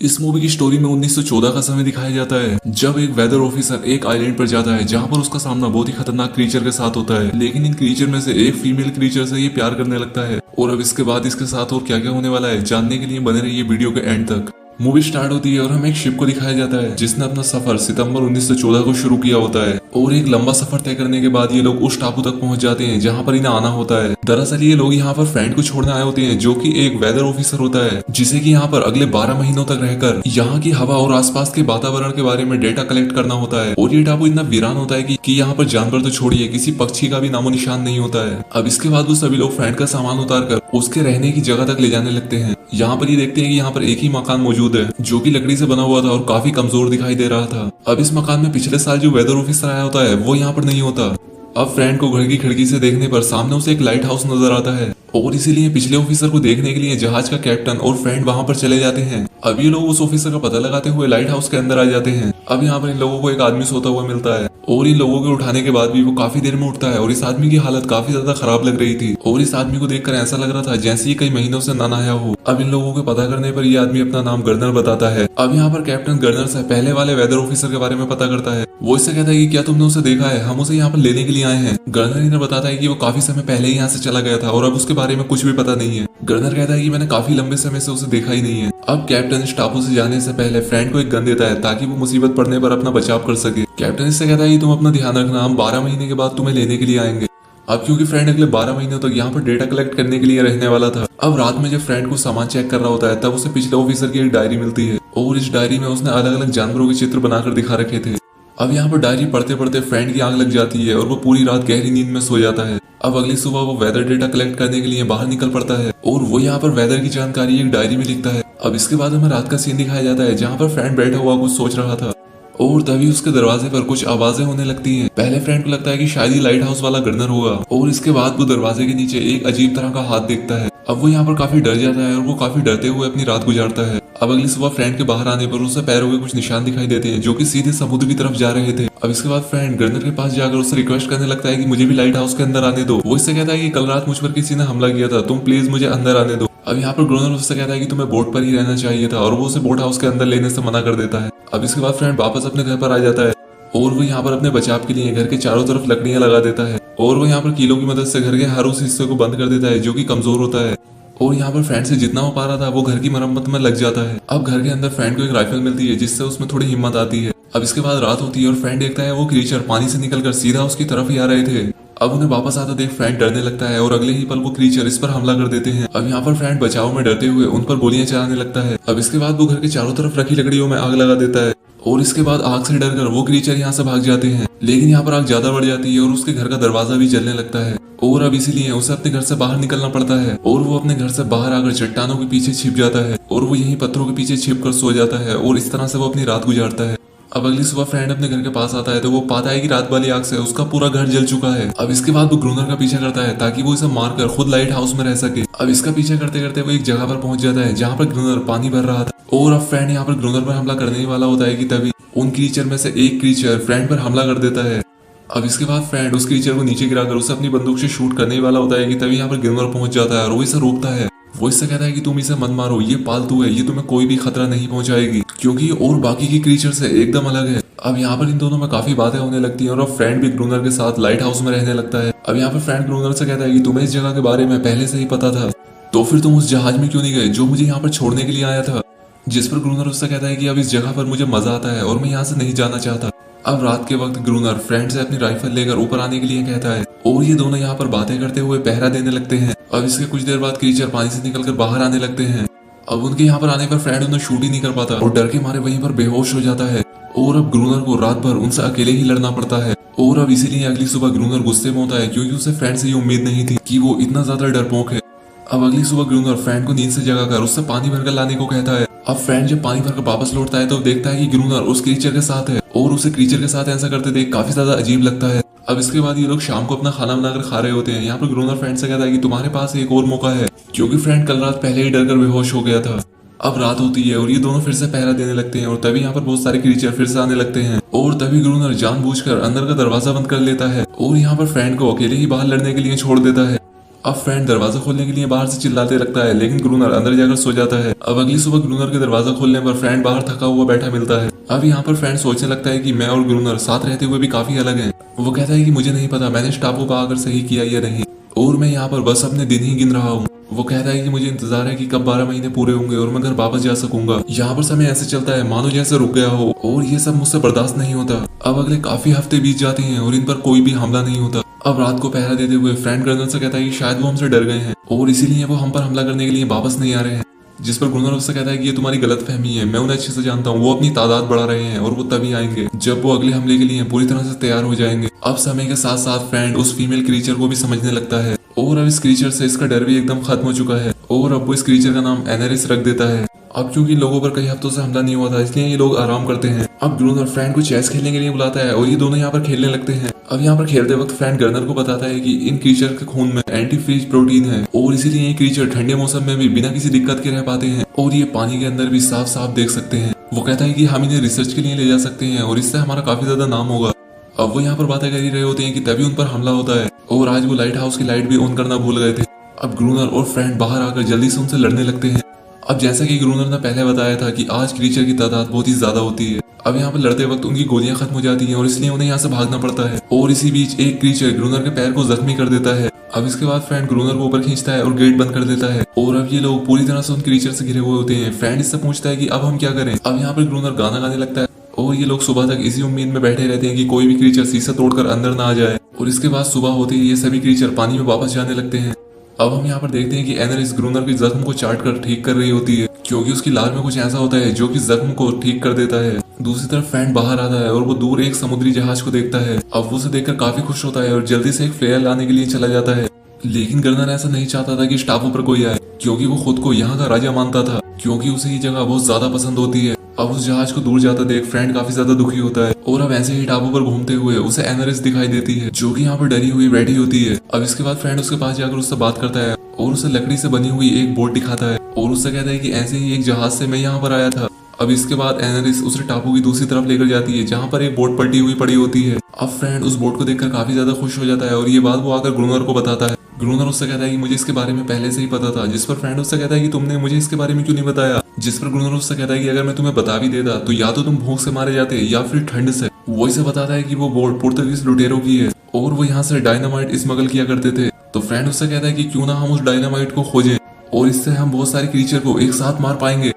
इस मूवी की स्टोरी में 1914 का समय दिखाया जाता है, जब एक वेदर ऑफिसर एक आइलैंड पर जाता है जहां पर उसका सामना बहुत ही खतरनाक क्रीचर के साथ होता है। लेकिन इन क्रीचर में से एक फीमेल क्रीचर से ये प्यार करने लगता है। और अब इसके बाद इसके साथ और क्या क्या होने वाला है जानने के लिए बने रहिए वीडियो के एंड तक। मूवी स्टार्ट होती है और हमें एक शिप को दिखाया जाता है जिसने अपना सफर सितंबर 1914 को शुरू किया होता है। और एक लंबा सफर तय करने के बाद ये लोग उस टापू तक पहुंच जाते हैं जहां पर इन्हें आना होता है। दरअसल ये लोग यहाँ पर फ्रेंड को छोड़ने आए होते हैं जो कि एक वेदर ऑफिसर होता है, जिसे कि यहाँ पर अगले 12 महीनों तक रहकर यहाँ की हवा और आसपास के वातावरण के बारे में डेटा कलेक्ट करना होता है। और ये टापू इतना वीरान होता है कि यहाँ पर जानवर तो छोड़िए किसी पक्षी का भी नामो निशान नहीं होता है। अब इसके बाद वो सभी लोग फ्रेंड का सामान उतार कर उसके रहने की जगह तक ले जाने लगते हैं। यहाँ पर ये देखते हैं कि यहाँ पर एक ही मकान मौजूद है जो कि लकड़ी से बना हुआ था और काफी कमजोर दिखाई दे रहा था। अब इस मकान में पिछले साल जो वेदर ऑफिसर आया होता है वो यहाँ पर नहीं होता। अब फ्रेंड को घर की खिड़की से देखने पर सामने उसे एक लाइट हाउस नजर आता है और इसीलिए पिछले ऑफिसर को देखने के लिए जहाज का कैप्टन और फ्रेंड वहां पर चले जाते हैं। अब ये लोग उस ऑफिसर का पता लगाते हुए लाइट हाउस के अंदर आ जाते हैं। अब यहाँ पर इन लोगों को एक आदमी सोता हुआ मिलता है और इन लोगों के उठाने के बाद भी वो काफी देर में उठता है और इस आदमी की हालत काफी ज्यादा खराब लग रही थी और इस आदमी को देखकर ऐसा लग रहा था जैसे ये कई महीनों से ना नहाया हो। अब इन लोगों के पता करने पर ये आदमी अपना नाम गर्नर बताता है। अब यहाँ पर कैप्टन गर्नर से पहले वाले वेदर ऑफिसर के बारे में पता करता है। वो इससे कहता है कि क्या तुमने उसे देखा है, हम उसे यहाँ पर लेने के लिए आए हैं। गर्नर इन्हें बताता है कि वो काफी समय पहले ही यहाँ से चला गया था और अब उसके बारे में कुछ भी पता नहीं है। गर्नर कहता है कि मैंने काफी लंबे समय से उसे देखा ही नहीं है। अब कैप्टन इस टापू से जाने से पहले फ्रेंड को एक गन देता है ताकि वो मुसीबत पड़ने पर अपना बचाव कर सके। कैप्टन इससे कहता है कि तुम अपना ध्यान रखना, हम 12 महीने के बाद तुम्हें लेने के लिए आएंगे। अब क्योंकि फ्रेंड अगले 12 महीनों तक यहाँ पर डेटा कलेक्ट करने के लिए रहने वाला था। अब रात में जब फ्रेंड को सामान चेक कर रहा होता है तब उसे पिछले ऑफिसर की एक डायरी मिलती है और इस डायरी में उसने अलग अलग जानवरों के चित्र बनाकर दिखा रखे थे। अब यहाँ पर डायरी पढ़ते पढ़ते फ्रेंड की आंख लग जाती है और वो पूरी रात गहरी नींद में सो जाता है। अब अगली सुबह वो वेदर डेटा कलेक्ट करने के लिए बाहर निकल पड़ता है और वो यहाँ पर वेदर की जानकारी एक डायरी में लिखता है। अब इसके बाद हमें रात का सीन दिखाया जाता है जहाँ पर फ्रेंड बैठा हुआ कुछ सोच रहा था और तभी उसके दरवाजे पर कुछ आवाजें होने लगती हैं। पहले फ्रेंड को लगता है कि शायद ही लाइट हाउस वाला गर्नर होगा और इसके बाद वो दरवाजे के नीचे एक अजीब तरह का हाथ देखता है। अब वो यहाँ पर काफी डर जाता है और वो काफी डरते हुए अपनी रात गुजारता है। अब अगली सुबह फ्रेंड के बाहर आने पर उसे पैरों के कुछ निशान दिखाई देते हैं जो कि सीधे समुद्र की तरफ जा रहे थे। अब इसके बाद फ्रेंड गर्नर के पास जाकर उससे रिक्वेस्ट करने लगता है कि मुझे भी लाइट हाउस के अंदर आने दो। वो इससे कहता है कि कल रात मुझ पर किसी ने हमला किया था, तुम प्लीज मुझे अंदर आने दो। अब यहाँ पर ग्रोनर उससे कहता है कि तुम्हें बोट पर ही रहना चाहिए था और वो उसे बोट हाउस के अंदर लेने से मना कर देता है। अब इसके बाद फ्रेंड वापस अपने घर पर आ जाता है और वो यहाँ पर अपने बचाव के लिए घर के चारों तरफ लकड़ियां लगा देता है और वो यहाँ पर कीलों की मदद से घर के हर उस हिस्से को बंद कर देता है जो कि कमजोर होता है। और यहाँ पर फ्रेंड से जितना हो पा रहा था वो घर की मरम्मत में लग जाता है। अब घर के अंदर फ्रेंड को एक राइफल मिलती है जिससे उसमें थोड़ी हिम्मत आती है। अब इसके बाद रात होती है और फ्रेंड देखता है वो क्रीचर पानी से निकलकर सीधा उसकी तरफ ही आ रहे थे। अब उन्हें वापस आता देख फ्रेंड डरने लगता है और अगले ही पल वो क्रीचर इस पर हमला कर देते हैं। अब यहाँ पर फ्रेंड बचाव में डरते हुए उन पर गोलियां चलाने लगता है। अब इसके बाद वो घर के चारों तरफ रखी लकड़ियों में आग लगा देता है और इसके बाद आग से डरकर वो क्रीचर यहाँ से भाग जाते हैं। लेकिन यहाँ पर आग ज्यादा बढ़ जाती है और उसके घर का दरवाजा भी जलने लगता है और अब इसीलिए उसे अपने घर से बाहर निकलना पड़ता है और वो अपने घर से बाहर आकर चट्टानों के पीछे छिप जाता है और वो यहीं पत्थरों के पीछे छिप कर सो जाता है और इस तरह से वो अपनी रात गुजारता है। अब अगली सुबह फ्रेंड अपने घर के पास आता है तो वो पाता है कि रात वाली आग से उसका पूरा घर जल चुका है। अब इसके बाद वो ग्रोनर का पीछा करता है ताकि वो इसे मारकर खुद लाइट हाउस में रह सके। अब इसका पीछा करते करते वो एक जगह पर पहुंच जाता है जहाँ पर ग्रोनर पानी भर रहा था और अब फ्रेंड यहाँ पर ग्रोनर पर हमला करने वाला होता है कि तभी उन क्रीचर में से एक क्रीचर फ्रेंड पर हमला कर देता है। अब इसके बाद फ्रेंड उस क्रीचर को नीचे गिराकर उसे अपनी बंदूक से शूट करने वाला होता है कि तभी यहाँ पर ग्रोनर पहुंच जाता है और वो इसे रोकता है। वो इससे कहता है कि तुम इसे मत मारो, ये पालतू है, ये तुम्हें कोई भी खतरा नहीं पहुंचाएगी क्योंकि और बाकी की क्रीचर से एकदम अलग है। अब यहाँ पर इन दोनों में काफी बातें होने लगती हैं और अब फ्रेंड भी ग्रोनर के साथ लाइट हाउस में रहने लगता है। अब यहाँ पर फ्रेंड ग्रोनर से कहता है कि तुम्हें इस जगह के बारे में पहले से ही पता था, तो फिर तुम उस जहाज में क्यों नहीं गए जो मुझे यहाँ पर छोड़ने के लिए आया था। जिस पर ग्रोनर उससे कहता है कि अब इस जगह पर मुझे मजा आता है और मैं यहाँ से नहीं जाना चाहता। अब रात के वक्त ग्रोनर फ्रेंड से अपनी राइफल लेकर ऊपर आने के लिए कहता है और ये दोनों यहाँ पर बातें करते हुए पहरा देने लगते हैं। अब इसके कुछ देर बाद क्रीचर पानी से निकलकर बाहर आने लगते हैं। अब उनके यहाँ पर आने पर फ्रेंड उन्हें शूट ही नहीं कर पाता और डर के मारे वहीं पर बेहोश हो जाता है और अब ग्रोनर को रात भर उनसे अकेले ही लड़ना पड़ता है। और अब इसीलिए अगली सुबह ग्रोनर गुस्से में होता है क्योंकि उसे फ्रेंड से ये उम्मीद नहीं थी कि वो इतना ज्यादा डरपोक है। अब अगली सुबह ग्रोनर फ्रेंड को नींद से जगाकर उससे पानी भरकर लाने को कहता है। अब फ्रेंड जब पानी भरकर वापस लौटता है तो देखता है कि ग्रोनर उस क्रीचर के साथ है और उसे क्रीचर के साथ ऐसा करते देख काफी ज्यादा अजीब लगता है। अब इसके बाद ये लोग शाम को अपना खाना बनाकर खा रहे होते हैं। यहाँ पर ग्रोनर फ्रेंड से कहता है कि तुम्हारे पास एक और मौका है क्योंकि फ्रेंड कल रात पहले ही डरकर बेहोश हो गया था। अब रात होती है और ये दोनों फिर से पहरा देने लगते हैं और तभी यहाँ पर बहुत सारे क्रीचर फिर से आने लगते हैं और तभी ग्रोनर जानबूझकर अंदर का दरवाजा बंद कर लेता है और यहाँ पर फ्रेंड को अकेले ही बाहर लड़ने के लिए छोड़ देता है। अब फ्रेंड दरवाजा खोलने के लिए बाहर से चिल्लाते लगता है, लेकिन ग्रूनर अंदर जाकर सो जाता है। अब अगली सुबह ग्रूनर के दरवाजा खोलने पर फ्रेंड बाहर थका हुआ बैठा मिलता है। अब यहाँ पर फ्रेंड सोचने लगता है कि मैं और ग्रूनर साथ रहते हुए भी काफी अलग हैं। वो कहता है कि मुझे नहीं पता मैंने इस टापू पर आकर सही किया या नहीं, और मैं यहाँ पर बस अपने दिन ही गिन रहा हूँ। वो कहता है कि मुझे इंतजार है कि कब 12 महीने पूरे होंगे और मैं घर वापस जा सकूंगा। यहाँ पर समय ऐसे चलता है मानो जैसे रुक गया हो, और ये सब मुझसे बर्दाश्त नहीं होता। अब अगले काफी हफ्ते बीत जाते हैं और इन पर कोई भी हमला नहीं होता। अब रात को पहरा देते हुए फ्रेंड गर्दन से कहता है कि शायद वो हमसे डर गए हैं और इसीलिए वो हम पर हमला करने के लिए वापस नहीं आ रहे हैं। जिस पर ग्रूनर उससे कहता है कि ये तुम्हारी गलतफहमी है, मैं उन्हें अच्छे से जानता हूँ, वो अपनी तादाद बढ़ा रहे हैं और वो तभी आएंगे जब वो अगले हमले के लिए पूरी तरह से तैयार हो जाएंगे। अब समय के साथ साथ फ्रेंड उस फीमेल क्रीचर को भी समझने लगता है और अब इस क्रीचर से इसका डर भी एकदम खत्म हो चुका है और अब वो इस क्रीचर का नाम एनेरिस रख देता है। अब क्योंकि लोगों पर कई हफ्तों से हमला नहीं हुआ था इसलिए ये लोग आराम करते हैं। अब ग्रूनर फ्रेंड को चेस खेलने के लिए बुलाता है और ये दोनों यहाँ पर खेलने लगते हैं। अब यहाँ पर खेलते वक्त फ्रेंड गर्नर को बताता है कि इन क्रीचर के खून में एंटी फ्रीज प्रोटीन है और इसीलिए ये क्रीचर ठंडे मौसम में भी बिना किसी दिक्कत के रह पाते हैं और ये पानी के अंदर भी साफ साफ देख सकते हैं। वो कहता है कि हम इन्हें रिसर्च के लिए ले जा सकते हैं और इससे हमारा काफी ज्यादा नाम होगा। अब वो यहाँ पर बातें कर ही रहे होते हैं कि तभी उन पर हमला होता है और आज वो लाइट हाउस की लाइट भी ऑन करना भूल गए थे। अब ग्रूनर और फ्रेंड बाहर आकर जल्दी से उनसे लड़ने लगते हैं। अब जैसा कि ग्रूनर ने पहले बताया था कि आज क्रीचर की तादाद बहुत ही ज्यादा होती है। अब यहाँ पर लड़ते वक्त उनकी गोलियां खत्म हो जाती हैं और इसलिए उन्हें यहाँ से भागना पड़ता है और इसी बीच एक क्रीचर ग्रूनर के पैर को जख्मी कर देता है। अब इसके बाद फ्रेंड ग्रूनर को ऊपर खींचता है और गेट बंद कर देता है और अब ये लोग पूरी तरह से उन क्रीचर से घिरे हुए होते हैं। फ्रेंड इससे पूछता है कि अब हम क्या करें। अब यहाँ पर ग्रूनर गाना गाने लगता है और ये लोग सुबह तक इसी उम्मीद में बैठे रहते हैं कि कोई भी क्रीचर शीशा तोड़कर अंदर ना आ जाए और इसके बाद सुबह होते ही ये सभी क्रीचर पानी में वापस जाने लगते हैं। अब हम यहाँ पर देखते हैं कि एनेरिस ग्रूनर की जख्म को चाट कर ठीक कर रही होती है क्योंकि उसकी लार में कुछ ऐसा होता है जो कि जख्म को ठीक कर देता है। दूसरी तरफ फ्रेंड बाहर आता है और वो दूर एक समुद्री जहाज को देखता है। अब वो उसे देखकर काफी खुश होता है और जल्दी से एक फ्लेयर लाने के लिए चला जाता है, लेकिन गर्नर ऐसा नहीं चाहता था कि इस टापू पर कोई आए क्योंकि वो खुद को यहाँ का राजा मानता था क्योंकि उसे ये जगह बहुत ज्यादा पसंद होती है। अब उस जहाज को दूर जाता देख फ्रेंड काफी ज्यादा दुखी होता है और अब ऐसे ही टापू पर घूमते हुए उसे एनेरिस दिखाई देती है जो कि यहाँ पर डरी हुई बैठी होती है। अब इसके बाद फ्रेंड उसके पास जाकर उससे बात करता है और उसे लकड़ी से बनी हुई एक बोट दिखाता है और उससे कहता है कि ऐसे ही एक जहाज से मैं यहाँ पर आया था। अब इसके बाद एनेरिस उसे टापू की दूसरी तरफ लेकर जाती है जहाँ पर एक बोट पलटी हुई पड़ी होती है। अब फ्रेंड उस बोट को देखकर काफी ज्यादा खुश हो जाता है और ये बात वो आकर ग्रूनर को बताता है। ग्रूनर उससे कहता है कि मुझे इसके बारे में पहले से ही पता था, जिस पर फ्रेंड उससे कहता है कि तुमने मुझे इसके बारे में क्यों नहीं बताया। जिस पर ग्रूनर उससे कहता है कि अगर मैं तुम्हें बता भी देता तो या तो तुम भूख से मारे जाते या फिर ठंड से। वो इसे बताता है कि वो बोट पुर्तगीज लुटेरों की है और वो यहाँ से डायनामाइट स्मगल किया करते थे। तो फ्रेंड उससे कहता है कि क्यों ना हम उस डायनामाइट को खोजें और इससे हम बहुत सारे क्रीचर को एक साथ मार पाएंगे।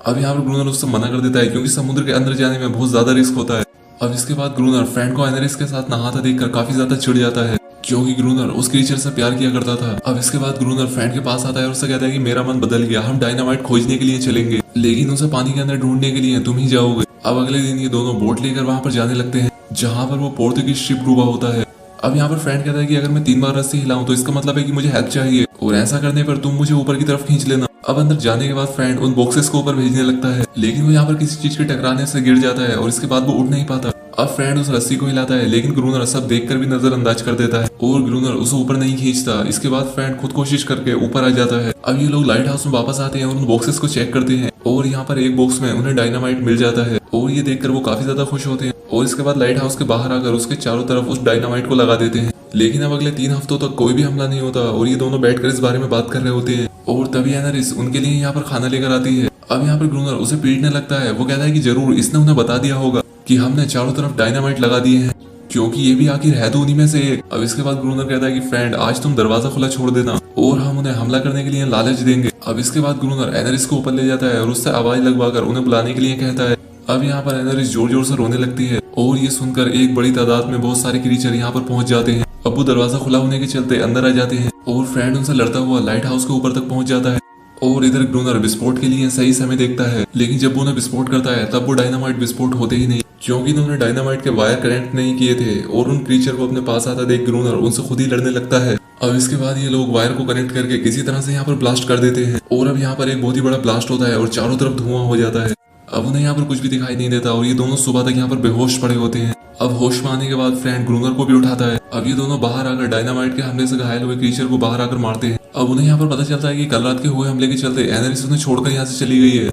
अब यहाँ पर ग्रूनर उससे मना कर देता है क्योंकि समुद्र के अंदर जाने में बहुत ज्यादा रिस्क होता है। अब इसके बाद ग्रूनर फ्रेंड को एनेरिस के साथ नहाता देखकर काफी ज्यादा चिढ़ जाता है क्योंकि ग्रूनर उस क्रीचर से प्यार किया करता था। अब इसके बाद ग्रूनर फ्रेंड के पास आता है और उससे कहता है कि मेरा मन बदल गया, हम डायनामाइट खोजने के लिए चलेंगे लेकिन उसे पानी के अंदर ढूंढने के लिए तुम ही जाओगे। अब अगले दिन ये दोनों बोट लेकर वहां पर जाने लगते हैं जहां पर वो पोर्तुगीज शिप डूबा होता है। अब यहाँ पर फ्रेंड कहता है कि अगर मैं 3 बार रस्सी हिलाऊं तो इसका मतलब है कि मुझे हेल्प चाहिए और ऐसा करने पर तुम मुझे ऊपर की तरफ खींच लेना। अब अंदर जाने के बाद फ्रेंड उन बॉक्सेस को ऊपर भेजने लगता है लेकिन वो यहाँ पर किसी चीज के टकराने से गिर जाता है और इसके बाद वो उठ नहीं पाता। अब फ्रेंड उस रस्सी को हिलाता है लेकिन ग्रूनर सब देखकर भी नजरअंदाज कर देता है और ग्रूनर उसे ऊपर नहीं खींचता। इसके बाद फ्रेंड खुद कोशिश करके ऊपर आ जाता है। अब ये लोग लाइट हाउस में वापस आते हैं और उन बॉक्सेस को चेक करते हैं और यहाँ पर एक बॉक्स में उन्हें डायनामाइट मिल जाता है और ये देखकर वो काफी ज्यादा खुश होते हैं और इसके बाद लाइट हाउस के बाहर आकर उसके चारों तरफ उस डायनामाइट को लगा देते हैं। लेकिन अब अगले 3 हफ्तों तक कोई भी हमला नहीं होता और ये दोनों बैठकर इस बारे में बात कर रहे होते हैं और तभी एनेरिस उनके लिए यहाँ पर खाना लेकर आती है। अब यहाँ पर ग्रूनर उसे पीटने लगता है। वो कहता है कि जरूर इसने उन्हें बता दिया होगा कि हमने चारों तरफ डायनामाइट लगा दिए हैं क्योंकि ये भी आखिर है तो उन्हीं में से एक। अब इसके बाद ग्रूनर कहता है कि फ्रेंड आज तुम दरवाजा खुला छोड़ देना और हम उन्हें हमला करने के लिए लालच देंगे। अब इसके बाद ग्रूनर एनेरिस को ऊपर ले जाता है और उससे आवाज लगवाकर उन्हें बुलाने के लिए कहता है। अब यहाँ पर एनेरिस जोर जोर से रोने लगती है और ये सुनकर एक बड़ी तादाद में बहुत सारे क्रीचर यहाँ पर पहुंच जाते हैं। अब वो दरवाजा खुला होने के चलते अंदर आ जाते हैं और फ्रेंड उनसे लड़ता हुआ लाइट हाउस के ऊपर तक पहुंच जाता है और इधर ग्रूनर विस्फोट के लिए सही समय देखता है लेकिन जब वो उन्हें विस्फोट करता है तब वो डायनामाइट विस्फोट होते ही नहीं क्योंकि इन्होंने डायनामाइट के वायर कनेक्ट नहीं किए थे और उन क्रीचर को अपने पास आता देख ग्रूनर उनसे खुद ही लड़ने लगता है। अब इसके बाद ये लोग वायर को कनेक्ट करके किसी तरह से यहाँ पर ब्लास्ट कर देते हैं और अब यहाँ पर एक बहुत ही बड़ा ब्लास्ट होता है और चारों तरफ धुआं हो जाता है। अब उन्हें यहाँ पर कुछ भी दिखाई नहीं देता और ये दोनों सुबह तक यहाँ पर बेहोश पड़े होते हैं। अब होश में आने के बाद फ्रेंड ग्रूनर को भी उठाता है। अब ये दोनों बाहर आकर डायनामाइट के हमले से घायल हुए क्रीचर को बाहर आकर मारते हैं। अब उन्हें यहाँ पर पता चलता है कि कल रात के हुए हमले के चलते एनेरिस उन्हें छोड़कर यहाँ से चली गई है।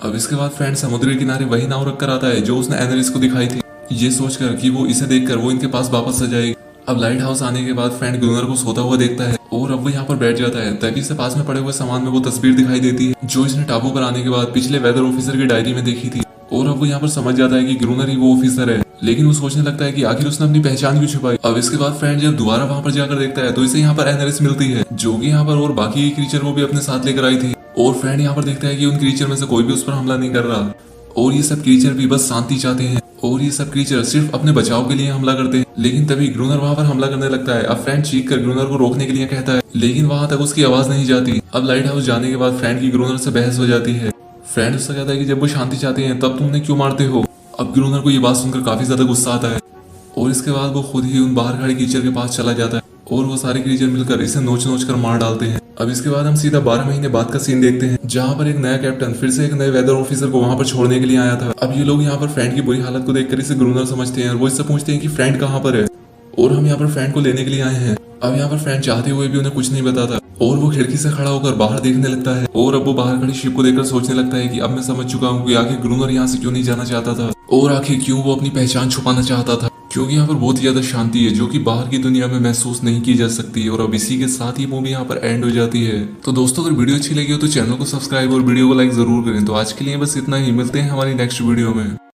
अब इसके बाद फ्रेंड समुद्र के किनारे वही नाव रखकर आता है जो उसने एनेरिस को दिखाई थी, ये सोचकर कि वो इसे देखकर वो इनके पास वापस आ जाएगी। अब लाइट हाउस आने के बाद फ्रेंड ग्रूनर को सोता हुआ देखता है और अब वो यहाँ पर बैठ जाता है। तभी से पास में पड़े हुए सामान में वो तस्वीर दिखाई देती है जो इसने टापू पर आने के बाद पिछले वेदर ऑफिसर की डायरी में देखी थी। और अब वो यहाँ पर समझ जाता है कि ग्रूनर ही वो ऑफिसर है, लेकिन वो सोचने लगता है कि आखिर उसने अपनी पहचान क्यों छुपाई। अब इसके बाद फ्रेंड जब दोबारा वहां पर जाकर देखता है तो इसे यहाँ पर एनरिस मिलती है जो कि यहाँ पर और बाकी क्रीचर को भी अपने साथ लेकर आई थी। और फ्रेंड यहाँ पर देखता है कि उन क्रीचर में से कोई भी उस पर हमला नहीं कर रहा और ये सब क्रीचर भी बस शांति चाहते हैं और ये सब क्रीचर सिर्फ अपने बचाव के लिए हमला करते हैं। लेकिन तभी ग्रूनर वहां पर हमला करने लगता है। अब फ्रेंड चीख कर ग्रूनर को रोकने के लिए कहता है, लेकिन वहां तक उसकी आवाज नहीं जाती। अब लाइट हाउस जाने के बाद फ्रेंड की ग्रूनर से बहस हो जाती है। फ्रेंड उससे कहता है कि जब वो शांति चाहते हैं तब तुमने क्यों मारते हो। अब ग्रूनर को ये बात सुनकर काफी ज्यादा गुस्सा आता है और इसके बाद वो खुद ही उन बाहर खड़े क्रीचर के पास चला जाता है और वो सारे क्रीचर मिलकर इसे नोच नोच कर मार डालते हैं। अब इसके बाद हम सीधा 12 महीने बाद का सीन देखते हैं जहाँ पर एक नया कैप्टन फिर से एक नए वेदर ऑफिसर को वहां पर छोड़ने के लिए आया था। अब ये लोग यहाँ पर फ्रेंड की बुरी हालत को देखकर इसे ग्रूनर समझते हैं और वो इससे पूछते हैं कि फ्रेंड कहाँ पर है और हम यहाँ पर फ्रेंड को लेने के लिए आए हैं। अब यहाँ पर फ्रेंड चाहते हुए भी उन्हें कुछ नहीं बताता और वो खिड़की से खड़ा होकर बाहर देखने लगता है और अब वो बाहर खड़ी शिप को देखकर सोचने लगता है कि अब मैं समझ चुका हूँ कि आखिर ग्रूनर यहाँ से क्यों नहीं जाना चाहता था और आखिर क्यों वो अपनी पहचान छुपाना चाहता था, क्योंकि यहाँ पर बहुत ही ज्यादा शांति है जो कि बाहर की दुनिया में महसूस नहीं की जा सकती। और अब इसी के साथ ही मूवी यहाँ पर एंड हो जाती है। तो दोस्तों अगर वीडियो अच्छी लगी हो तो चैनल को सब्सक्राइब और वीडियो को लाइक जरूर करें। तो आज के लिए बस इतना ही, मिलते हैं हमारी नेक्स्ट वीडियो में।